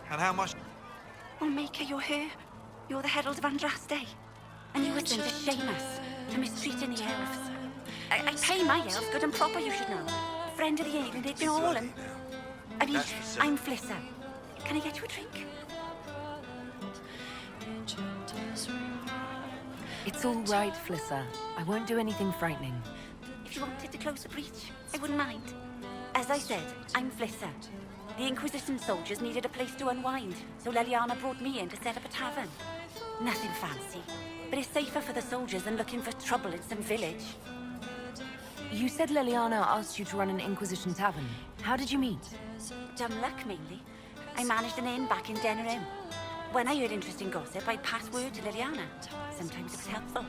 And how much? Oh, Maker, you're her. You're the Herald of Andraste. And you were sent to shame us, for mistreating the elves. I pay my elves good and proper, you should know. Friend of the ale, and they've been all and... I mean, I'm Flissa. Can I get you a drink? It's all right, Flissa. I won't do anything frightening. If you wanted to close the breach, I wouldn't mind. As I said, I'm Flissa. The Inquisition soldiers needed a place to unwind, so Leliana brought me in to set up a tavern. Nothing fancy, but it's safer for the soldiers than looking for trouble in some village. You said Leliana asked you to run an Inquisition tavern. How did you meet? Dumb luck, mainly. I managed an inn back in Denerim. When I heard interesting gossip, I'd pass word to Liliana. Sometimes it was helpful.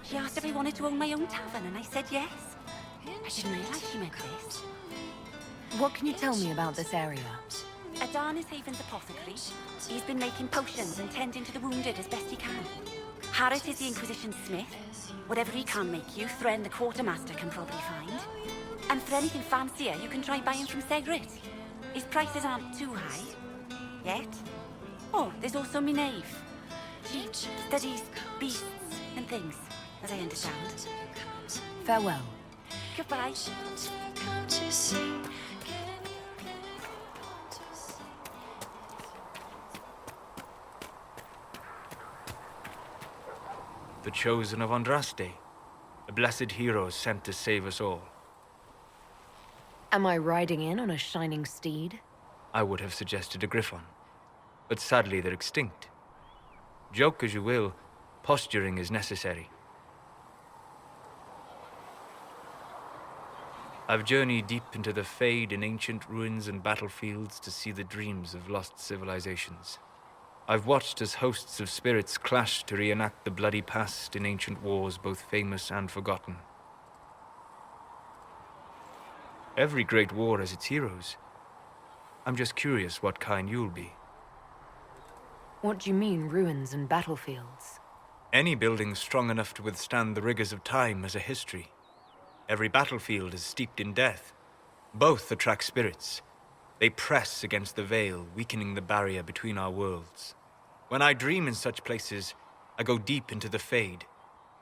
She asked if I wanted to own my own tavern, and I said yes. I didn't realize she meant this. What can you tell me about this area? Adan is Haven's apothecary. He's been making potions and tending to the wounded as best he can. Harris is the Inquisition smith. Whatever he can't make you, Thren the quartermaster can probably find. And for anything fancier, you can try buying from Segrit. His prices aren't too high. Yet. Oh, there's also Minave. She studies beasts and things, as I understand. Farewell. Goodbye. The chosen of Andraste, a blessed hero sent to save us all. Am I riding in on a shining steed? I would have suggested a griffon, but sadly they're extinct. Joke as you will, posturing is necessary. I've journeyed deep into the Fade in ancient ruins and battlefields to see the dreams of lost civilizations. I've watched as hosts of spirits clash to reenact the bloody past in ancient wars, both famous and forgotten. Every great war has its heroes. I'm just curious what kind you'll be. What do you mean, ruins and battlefields? Any building strong enough to withstand the rigors of time has a history. Every battlefield is steeped in death. Both attract spirits. They press against the veil, weakening the barrier between our worlds. When I dream in such places, I go deep into the Fade.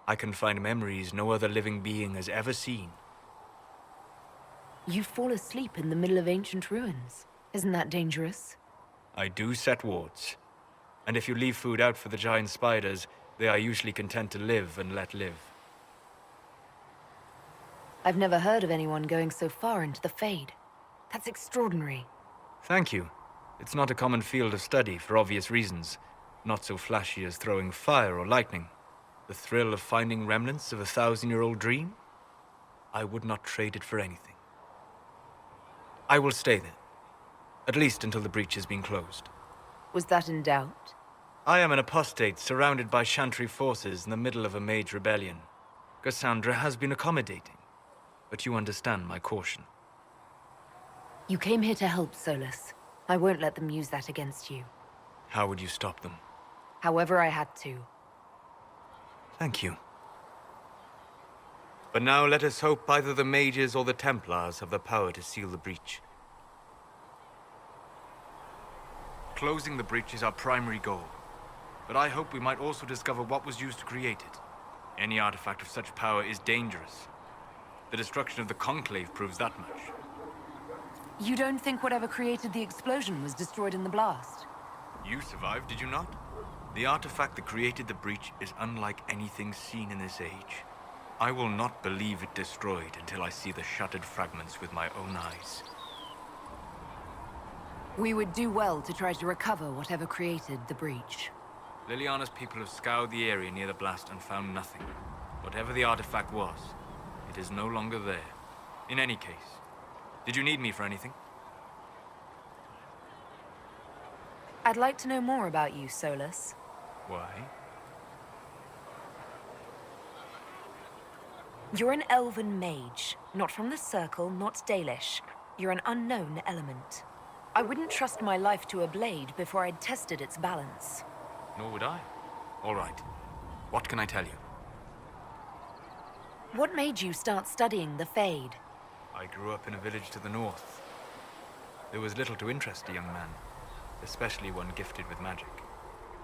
I can find memories no other living being has ever seen. You fall asleep in the middle of ancient ruins. Isn't that dangerous? I do set wards. And if you leave food out for the giant spiders, they are usually content to live and let live. I've never heard of anyone going so far into the Fade. That's extraordinary. Thank you. It's not a common field of study for obvious reasons. Not so flashy as throwing fire or lightning. The thrill of finding remnants of a 1,000-year-old dream? I would not trade it for anything. I will stay there. At least until the breach has been closed. Was that in doubt? I am an apostate surrounded by Chantry forces in the middle of a mage rebellion. Cassandra has been accommodating, but you understand my caution. You came here to help, Solus. I won't let them use that against you. How would you stop them? However I had to. Thank you. But now let us hope either the mages or the Templars have the power to seal the breach. Closing the breach is our primary goal. But I hope we might also discover what was used to create it. Any artifact of such power is dangerous. The destruction of the Conclave proves that much. You don't think whatever created the explosion was destroyed in the blast? You survived, did you not? The artifact that created the breach is unlike anything seen in this age. I will not believe it destroyed until I see the shattered fragments with my own eyes. We would do well to try to recover whatever created the breach. Liliana's people have scoured the area near the blast and found nothing. Whatever the artifact was, it is no longer there. In any case, did you need me for anything? I'd like to know more about you, Solus. Why? You're an elven mage. Not from the Circle, not Dalish. You're an unknown element. I wouldn't trust my life to a blade before I'd tested its balance. Nor would I. All right. What can I tell you? What made you start studying the Fade? I grew up in a village to the north. There was little to interest a young man. especially one gifted with magic.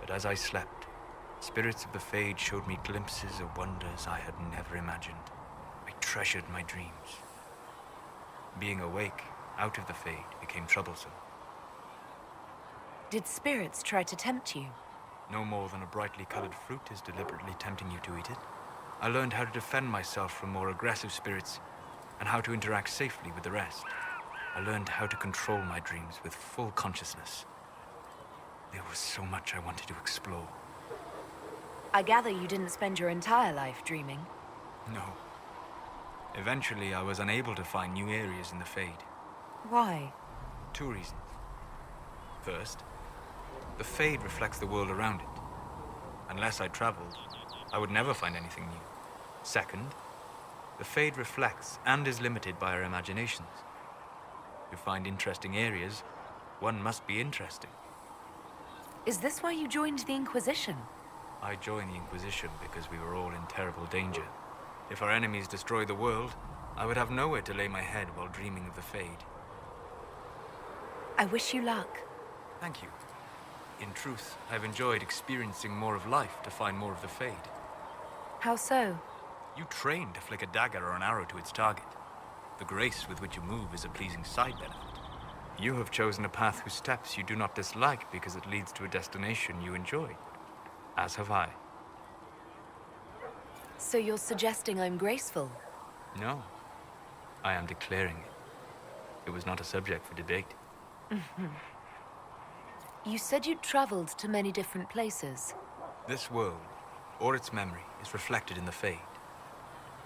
But as I slept, spirits of the Fade showed me glimpses of wonders I had never imagined. I treasured my dreams. Being awake, out of the Fade, became troublesome. Did spirits try to tempt you? No more than a brightly colored fruit is deliberately tempting you to eat it. I learned how to defend myself from more aggressive spirits and how to interact safely with the rest. I learned how to control my dreams with full consciousness. There was so much I wanted to explore. I gather you didn't spend your entire life dreaming. No. Eventually, I was unable to find new areas in the Fade. Why? 2 reasons. First, the Fade reflects the world around it. Unless I traveled, I would never find anything new. Second, the Fade reflects and is limited by our imaginations. To find interesting areas, one must be interesting. Is this why you joined the Inquisition? I joined the Inquisition because we were all in terrible danger. If our enemies destroyed the world, I would have nowhere to lay my head while dreaming of the Fade. I wish you luck. Thank you. In truth, I've enjoyed experiencing more of life to find more of the Fade. How so? You train to flick a dagger or an arrow to its target. The grace with which you move is a pleasing side benefit. You have chosen a path whose steps you do not dislike because it leads to a destination you enjoy. As have I. So you're suggesting I'm graceful? No. I am declaring it. It was not a subject for debate. You said you'd traveled to many different places. This world, or its memory, is reflected in the Fade.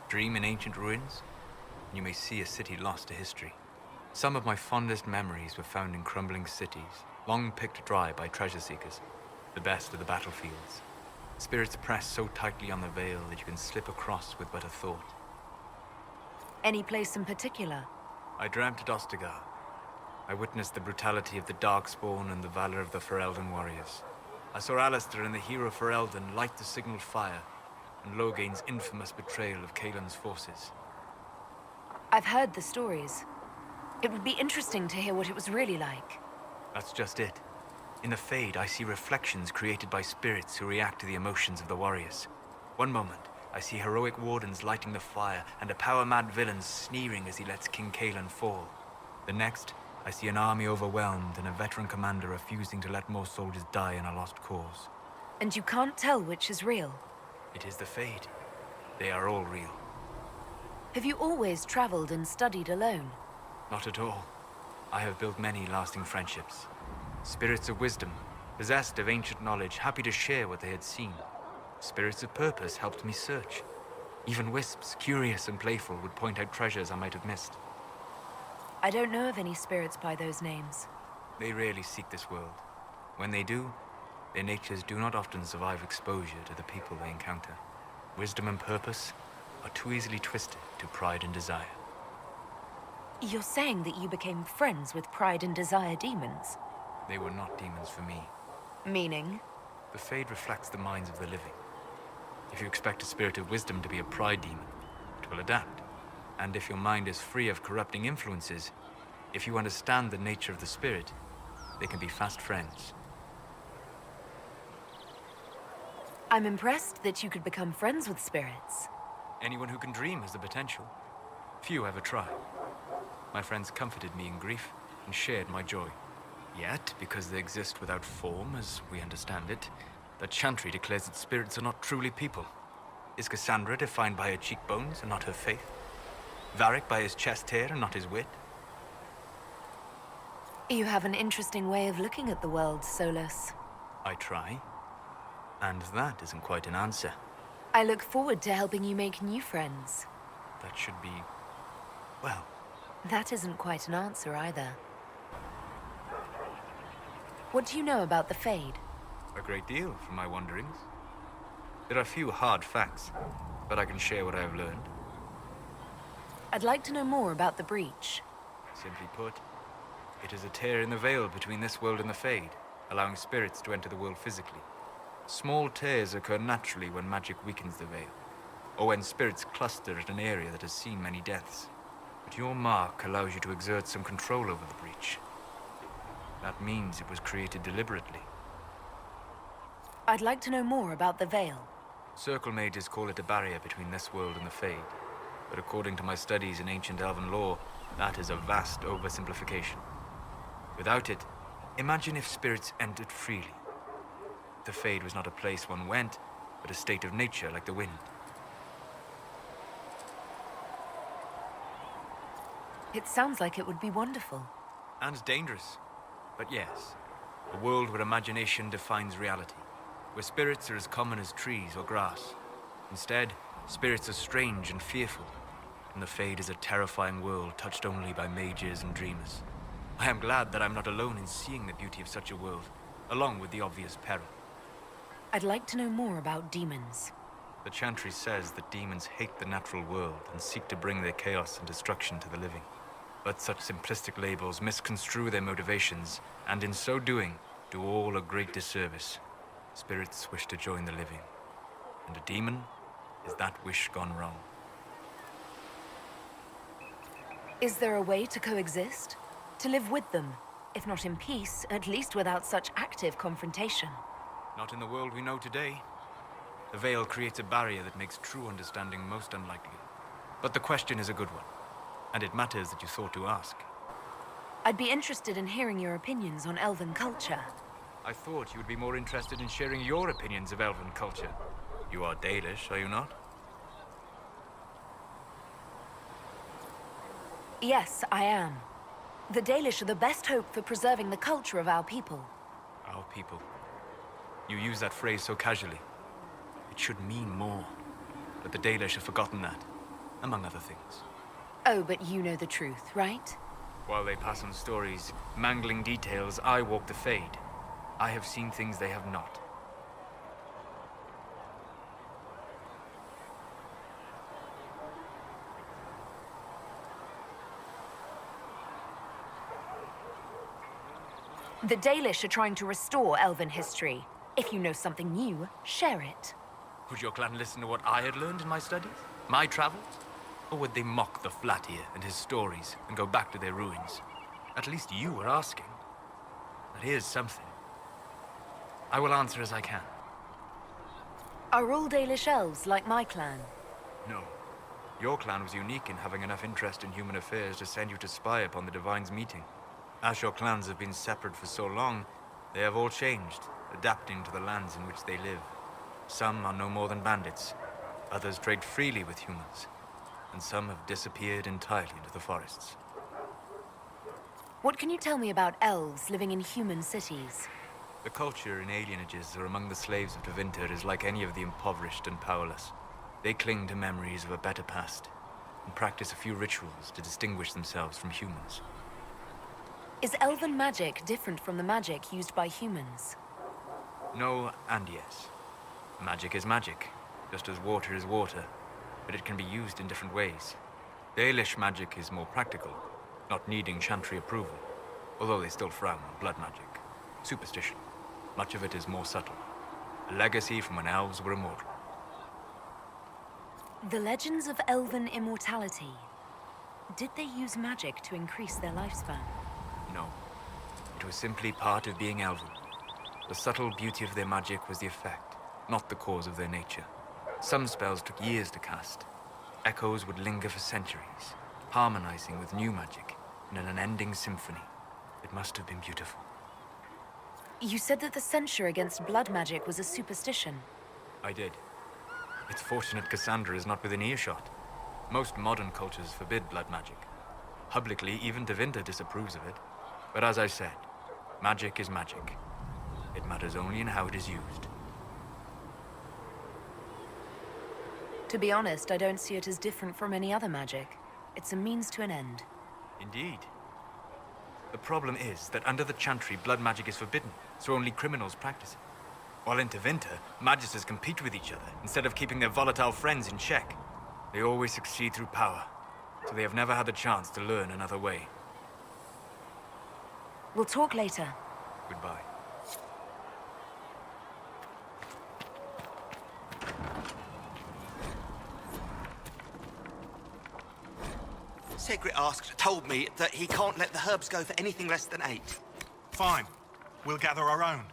Dream in ancient ruins, and you may see a city lost to history. Some of my fondest memories were found in crumbling cities, long picked dry by treasure seekers, the best of the battlefields. Spirits press so tightly on the veil that you can slip across with but a thought. Any place in particular? I dreamt at Ostagar. I witnessed the brutality of the Darkspawn and the valor of the Ferelden warriors. I saw Alistair and the hero Ferelden light the signal fire, and Loghain's infamous betrayal of Caelan's forces. I've heard the stories. It would be interesting to hear what it was really like. That's just it. In the Fade, I see reflections created by spirits who react to the emotions of the warriors. One moment, I see heroic wardens lighting the fire and a power-mad villain sneering as he lets King Caelan fall. The next, I see an army overwhelmed and a veteran commander refusing to let more soldiers die in a lost cause. And you can't tell which is real? It is the Fade. They are all real. Have you always traveled and studied alone? Not at all. I have built many lasting friendships. Spirits of wisdom, possessed of ancient knowledge, happy to share what they had seen. Spirits of purpose helped me search. Even wisps, curious and playful, would point out treasures I might have missed. I don't know of any spirits by those names. They rarely seek this world. When they do, their natures do not often survive exposure to the people they encounter. Wisdom and purpose are too easily twisted to pride and desire. You're saying that you became friends with Pride and Desire demons? They were not demons for me. Meaning? The Fade reflects the minds of the living. If you expect a spirit of wisdom to be a pride demon, it will adapt. And if your mind is free of corrupting influences, if you understand the nature of the spirit, they can be fast friends. I'm impressed that you could become friends with spirits. Anyone who can dream has the potential. Few ever try. My friends comforted me in grief and shared my joy. Yet, because they exist without form, as we understand it, the Chantry declares that spirits are not truly people. Is Cassandra defined by her cheekbones and not her faith? Varric by his chest hair and not his wit? You have an interesting way of looking at the world, Solus. I try. And that isn't quite an answer. I look forward to helping you make new friends. That should be... well... That isn't quite an answer either. What do you know about the Fade? A great deal from my wanderings. There are few hard facts, but I can share what I have learned. I'd like to know more about the Breach. Simply put, it is a tear in the veil between this world and the Fade, allowing spirits to enter the world physically. Small tears occur naturally when magic weakens the veil, or when spirits cluster at an area that has seen many deaths. But your mark allows you to exert some control over the Breach. That means it was created deliberately. I'd like to know more about the Veil. Circle mages call it a barrier between this world and the Fade. But according to my studies in ancient elven lore, that is a vast oversimplification. Without it, imagine if spirits entered freely. The Fade was not a place one went, but a state of nature like the wind. It sounds like it would be wonderful. And dangerous. But yes, a world where imagination defines reality. Where spirits are as common as trees or grass. Instead, spirits are strange and fearful. And the Fade is a terrifying world touched only by mages and dreamers. I am glad that I'm not alone in seeing the beauty of such a world, along with the obvious peril. I'd like to know more about demons. The Chantry says that demons hate the natural world and seek to bring their chaos and destruction to the living. But such simplistic labels misconstrue their motivations, and in so doing, do all a great disservice. Spirits wish to join the living, and a demon is that wish gone wrong. Is there a way to coexist? To live with them? If not in peace, at least without such active confrontation. Not in the world we know today. The Veil creates a barrier that makes true understanding most unlikely. But the question is a good one, and it matters that you thought to ask. I'd be interested in hearing your opinions on elven culture. I thought you would be more interested in sharing your opinions of elven culture. You are Dalish, are you not? Yes, I am. The Dalish are the best hope for preserving the culture of our people. Our people. You use that phrase so casually. It should mean more. But the Dalish have forgotten that, among other things. Oh, but you know the truth, right? While they pass on stories, mangling details, I walk the Fade. I have seen things they have not. The Dalish are trying to restore elven history. If you know something new, share it. Would your clan listen to what I had learned in my studies? My travels? Or would they mock the Flatir and his stories and go back to their ruins? At least you were asking. But here's something. I will answer as I can. Are all Dalish elves like my clan? No. Your clan was unique in having enough interest in human affairs to send you to spy upon the Divine's meeting. As your clans have been separate for so long, they have all changed, adapting to the lands in which they live. Some are no more than bandits. Others trade freely with humans. And some have disappeared entirely into the forests. What can you tell me about elves living in human cities? The culture in alienages or among the slaves of Tevinter is like any of the impoverished and powerless. They cling to memories of a better past, and practice a few rituals to distinguish themselves from humans. Is elven magic different from the magic used by humans? No and yes. Magic is magic, just as water is water, but it can be used in different ways. Dalish magic is more practical, not needing Chantry approval, although they still frown on blood magic. Superstition. Much of it is more subtle. A legacy from when elves were immortal. The legends of elven immortality. Did they use magic to increase their lifespan? No. It was simply part of being elven. The subtle beauty of their magic was the effect, not the cause of their nature. Some spells took years to cast. Echoes would linger for centuries, harmonizing with new magic in an unending symphony. It must have been beautiful. You said that the censure against blood magic was a superstition. I did. It's fortunate Cassandra is not within earshot. Most modern cultures forbid blood magic. Publicly, even Tevinter disapproves of it. But as I said, magic is magic. It matters only in how it is used. To be honest, I don't see it as different from any other magic. It's a means to an end. Indeed. The problem is that under the Chantry, blood magic is forbidden, so only criminals practice it. While in Tevinter, magisters compete with each other instead of keeping their volatile friends in check. They always succeed through power, so they have never had the chance to learn another way. We'll talk later. Goodbye. Segrit told me that he can't let the herbs go for anything less than 8. Fine. We'll gather our own.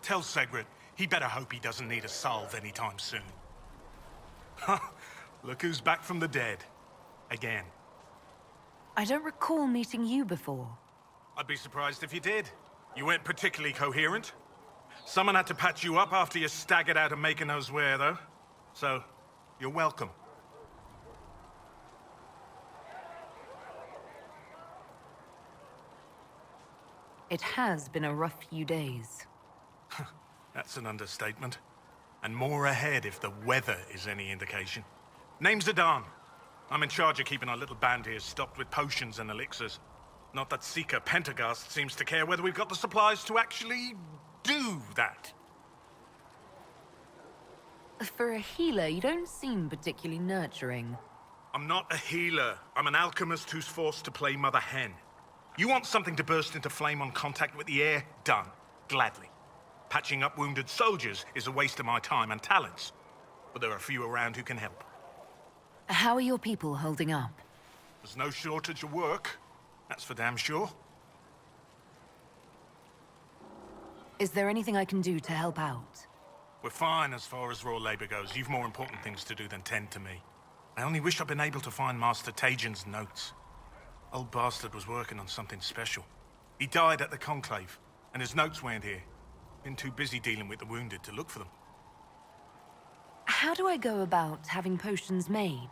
Tell Segret he better hope he doesn't need a salve anytime soon. Look who's back from the dead. Again. I don't recall meeting you before. I'd be surprised if you did. You weren't particularly coherent. Someone had to patch you up after you staggered out of making knows where, though. So, you're welcome. It has been a rough few days. That's an understatement. And more ahead if the weather is any indication. Name's Zidane. I'm in charge of keeping our little band here stocked with potions and elixirs. Not that Seeker Pentagast seems to care whether we've got the supplies to actually do that. For a healer, you don't seem particularly nurturing. I'm not a healer. I'm an alchemist who's forced to play Mother Hen. You want something to burst into flame on contact with the air? Done. Gladly. Patching up wounded soldiers is a waste of my time and talents. But there are a few around who can help. How are your people holding up? There's no shortage of work. That's for damn sure. Is there anything I can do to help out? We're fine as far as raw labor goes. You've more important things to do than tend to me. I only wish I'd been able to find Master Tajin's notes. Old bastard was working on something special. He died at the Conclave, and his notes weren't here. Been too busy dealing with the wounded to look for them. How do I go about having potions made?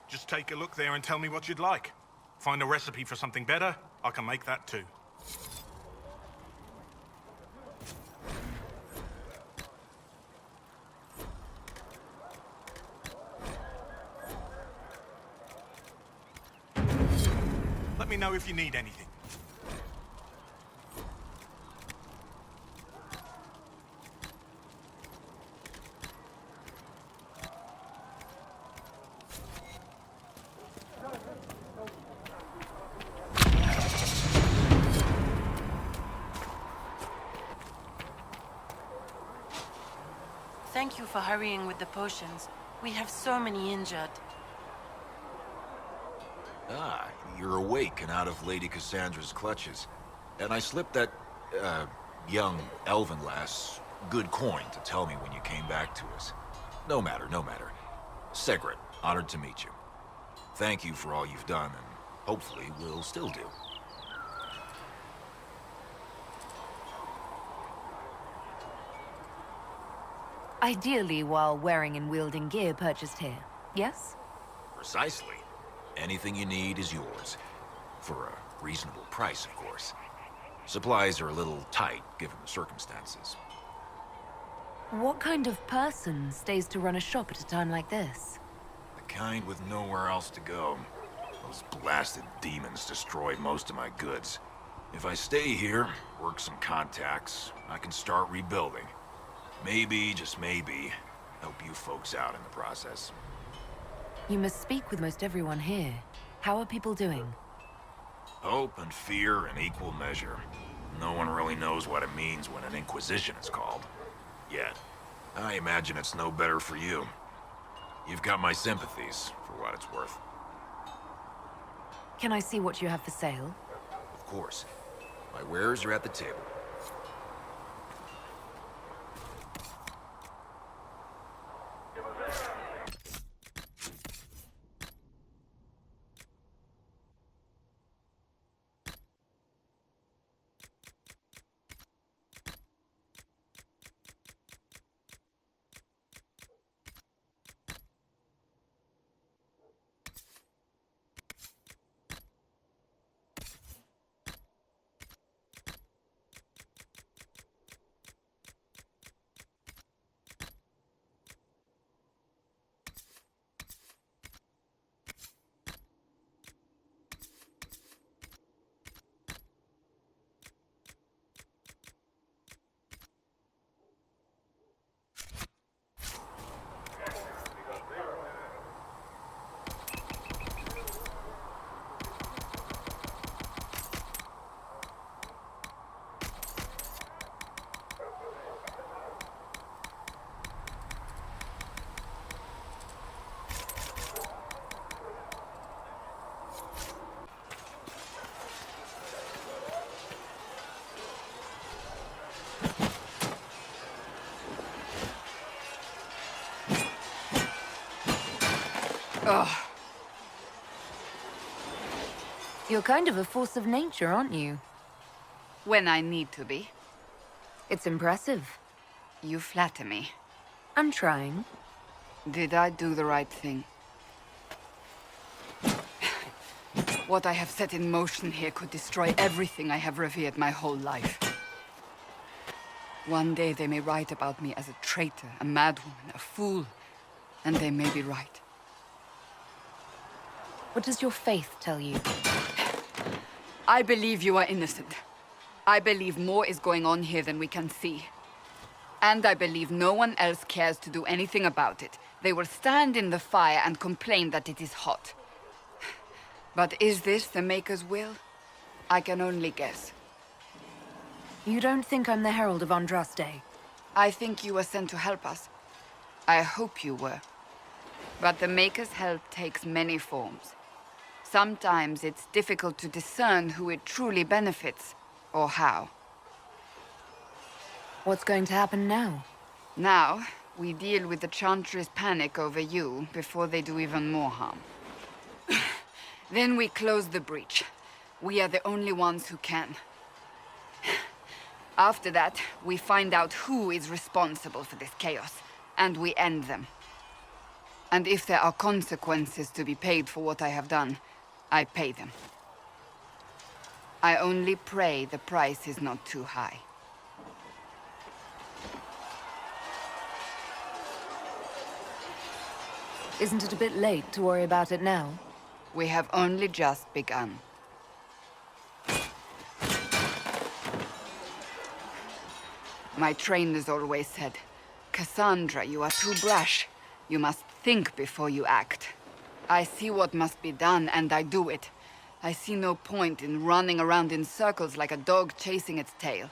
Just take a look there and tell me what you'd like. Find a recipe for something better, I can make that too. Let me know if you need anything. Thank you for hurrying with the potions. We have so many injured. Ah, you're awake and out of Lady Cassandra's clutches. And I slipped that, young elven lass good coin to tell me when you came back to us. No matter, no matter. Segret, honored to meet you. Thank you for all you've done, and hopefully will still do. Ideally while wearing and wielding gear purchased here, yes? Precisely. Anything you need is yours. For a reasonable price, of course. Supplies are a little tight, given the circumstances. What kind of person stays to run a shop at a time like this? The kind with nowhere else to go. Those blasted demons destroyed most of my goods. If I stay here, work some contacts, I can start rebuilding. Maybe, just maybe, help you folks out in the process. You must speak with most everyone here. How are people doing? Hope and fear in equal measure. No one really knows what it means when an Inquisition is called. Yet. I imagine it's no better for you. You've got my sympathies, for what it's worth. Can I see what you have for sale? Of course. My wares are at the table. Ugh. You're kind of a force of nature, aren't you? When I need to be. It's impressive. You flatter me. I'm trying. Did I do the right thing? What I have set in motion here could destroy everything I have revered my whole life. One day they may write about me as a traitor, a madwoman, a fool, and they may be right. What does your faith tell you? I believe you are innocent. I believe more is going on here than we can see. And I believe no one else cares to do anything about it. They will stand in the fire and complain that it is hot. But is this the Maker's will? I can only guess. You don't think I'm the Herald of Andraste? I think you were sent to help us. I hope you were. But the Maker's help takes many forms. Sometimes it's difficult to discern who it truly benefits, or how. What's going to happen now? Now, we deal with the Chantry's panic over you before they do even more harm. Then we close the breach. We are the only ones who can. After that, we find out who is responsible for this chaos, and we end them. And if there are consequences to be paid for what I have done, I pay them. I only pray the price is not too high. Isn't it a bit late to worry about it now? We have only just begun. My trainers always said, Cassandra, you are too brash. You must think before you act. I see what must be done, and I do it. I see no point in running around in circles like a dog chasing its tail.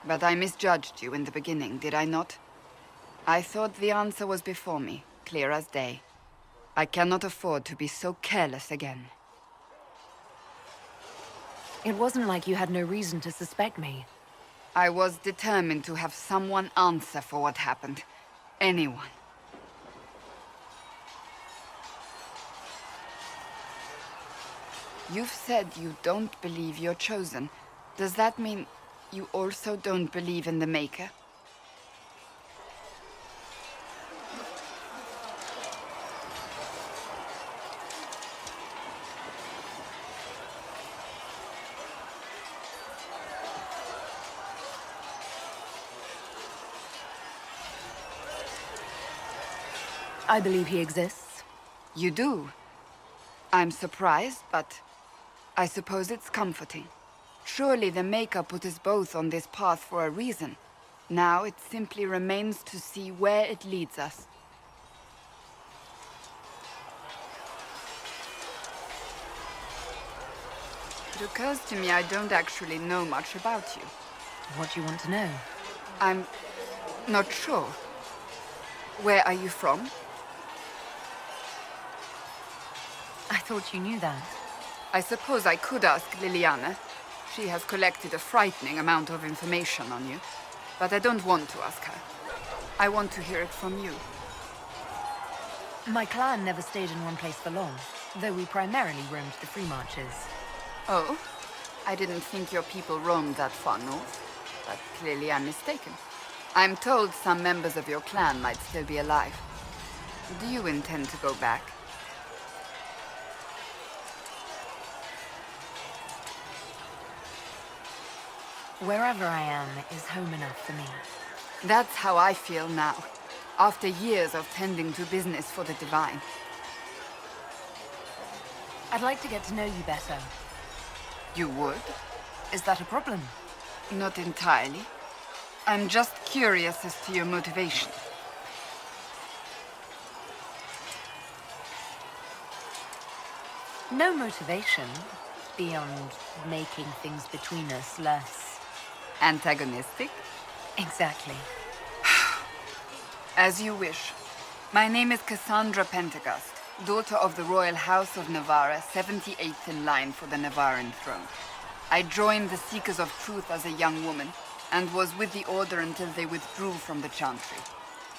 But I misjudged you in the beginning, did I not? I thought the answer was before me, clear as day. I cannot afford to be so careless again. It wasn't like you had no reason to suspect me. I was determined to have someone answer for what happened. Anyone. You've said you don't believe you're chosen. Does that mean you also don't believe in the Maker? I believe he exists. You do? I'm surprised, but I suppose it's comforting. Surely the Maker put us both on this path for a reason. Now it simply remains to see where it leads us. It occurs to me I don't actually know much about you. What do you want to know? I'm not sure. Where are you from? I thought you knew that. I suppose I could ask Liliana. She has collected a frightening amount of information on you. But I don't want to ask her. I want to hear it from you. My clan never stayed in one place for long, though we primarily roamed the free marches. Oh? I didn't think your people roamed that far north. But clearly I'm mistaken. I'm told some members of your clan might still be alive. Do you intend to go back? Wherever I am is home enough for me. That's how I feel now, after years of tending to business for the Divine. I'd like to get to know you better. You would? Is that a problem? Not entirely. I'm just curious as to your motivation. No motivation, beyond making things between us less... Antagonistic? Exactly. As you wish. My name is Cassandra Pentagast, daughter of the Royal House of Navarra, 78th in line for the Navarran throne. I joined the Seekers of Truth as a young woman, and was with the Order until they withdrew from the Chantry.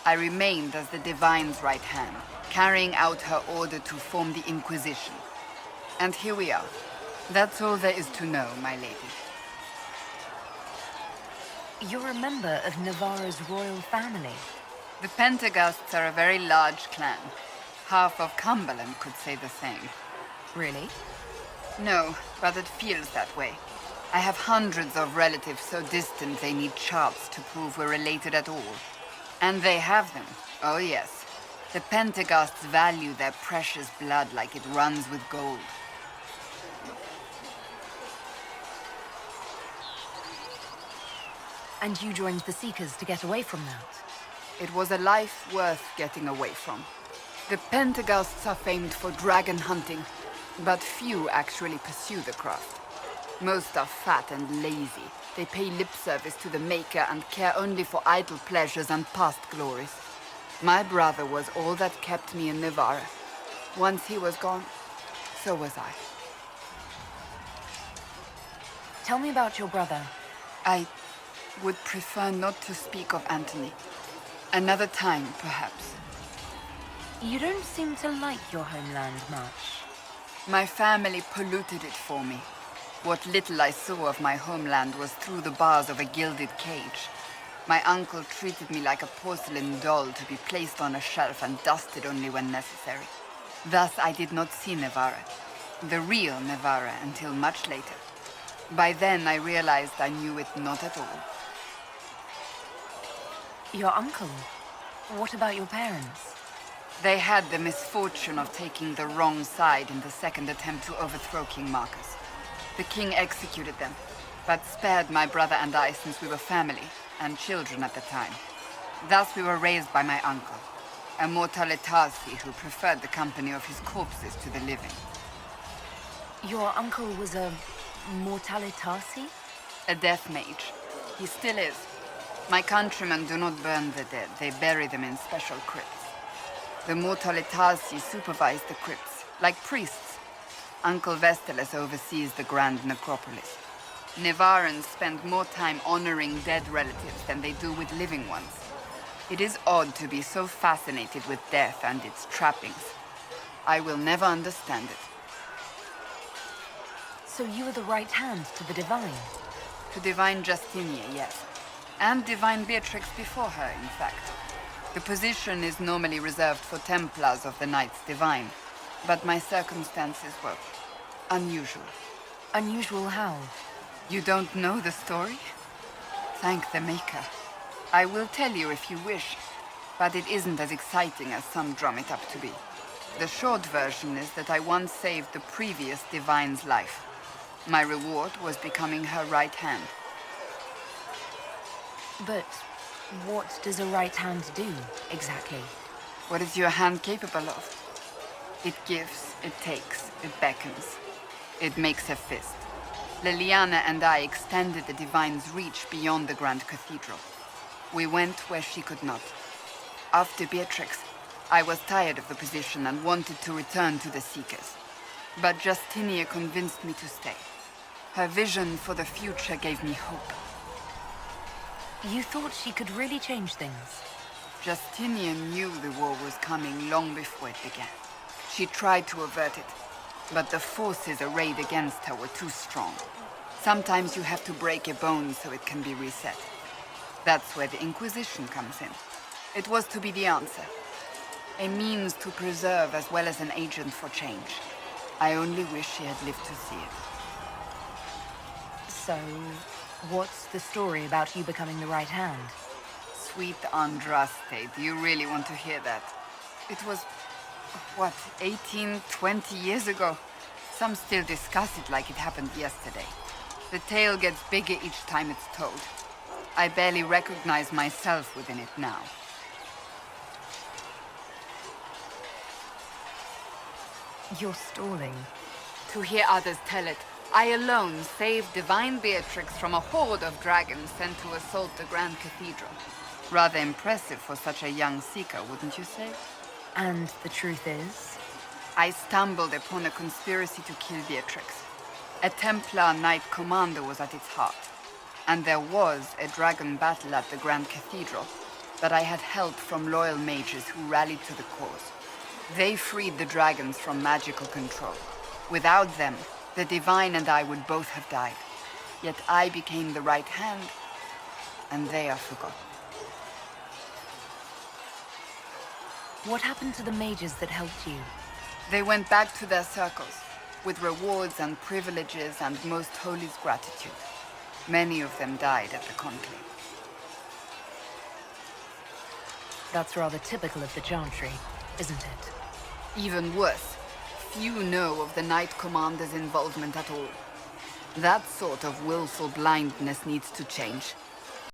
I remained as the Divine's right hand, carrying out her order to form the Inquisition. And here we are. That's all there is to know, my lady. You're a member of Navarra's royal family. The Pentaghasts are a very large clan. Half of Cumberland could say the same. Really? No, but it feels that way. I have hundreds of relatives so distant they need charts to prove we're related at all. And they have them. Oh yes. The Pentaghasts value their precious blood like it runs with gold. And you joined the Seekers to get away from that? It was a life worth getting away from. The Pentaghasts are famed for dragon hunting, but few actually pursue the craft. Most are fat and lazy. They pay lip service to the Maker and care only for idle pleasures and past glories. My brother was all that kept me in Navarra. Once he was gone, so was I. Tell me about your brother. I would prefer not to speak of Anthony. Another time, perhaps. You don't seem to like your homeland much. My family polluted it for me. What little I saw of my homeland was through the bars of a gilded cage. My uncle treated me like a porcelain doll to be placed on a shelf and dusted only when necessary. Thus I did not see Navarra, the real Navarra, until much later. By then I realized I knew it not at all. Your uncle? What about your parents? They had the misfortune of taking the wrong side in the second attempt to overthrow King Marcus. The king executed them, but spared my brother and I since we were family, and children at the time. Thus we were raised by my uncle, a mortalitasi who preferred the company of his corpses to the living. Your uncle was a mortalitasi? A death mage. He still is. My countrymen do not burn the dead, they bury them in special crypts. The mortalitasi supervise the crypts, like priests. Uncle Vestalis oversees the grand necropolis. Navarrans spend more time honoring dead relatives than they do with living ones. It is odd to be so fascinated with death and its trappings. I will never understand it. So you were the right hand to the Divine? To Divine Justinia, yes. And Divine Beatrix before her, in fact. The position is normally reserved for Templars of the Knights Divine, but my circumstances were unusual. Unusual how? You don't know the story? Thank the Maker. I will tell you if you wish, but it isn't as exciting as some drum it up to be. The short version is that I once saved the previous Divine's life. My reward was becoming her right hand. But what does a right hand do, exactly? What is your hand capable of? It gives, it takes, it beckons. It makes a fist. Liliana and I extended the Divine's reach beyond the Grand Cathedral. We went where she could not. After Beatrix, I was tired of the position and wanted to return to the Seekers. But Justinia convinced me to stay. Her vision for the future gave me hope. You thought she could really change things? Justinian knew the war was coming long before it began. She tried to avert it, but the forces arrayed against her were too strong. Sometimes you have to break a bone so it can be reset. That's where the Inquisition comes in. It was to be the answer. A means to preserve as well as an agent for change. I only wish she had lived to see it. So, what's the story about you becoming the right hand? Sweet Andraste, do you really want to hear that? It was, what, 18, 20 years ago? Some still discuss it like it happened yesterday. The tale gets bigger each time it's told. I barely recognize myself within it now. You're stalling. To hear others tell it, I alone saved Divine Beatrix from a horde of dragons sent to assault the Grand Cathedral. Rather impressive for such a young seeker, wouldn't you say? And the truth is? I stumbled upon a conspiracy to kill Beatrix. A Templar Knight Commander was at its heart. And there was a dragon battle at the Grand Cathedral. but I had help from loyal mages who rallied to the cause. They freed the dragons from magical control. Without them, the Divine and I would both have died. Yet I became the right hand, and they are forgotten. What happened to the mages that helped you? They went back to their circles, with rewards and privileges and Most Holy's gratitude. Many of them died at the conclave. That's rather typical of the Chantry, isn't it? Even worse, few know of the Knight Commander's involvement at all. That sort of willful blindness needs to change.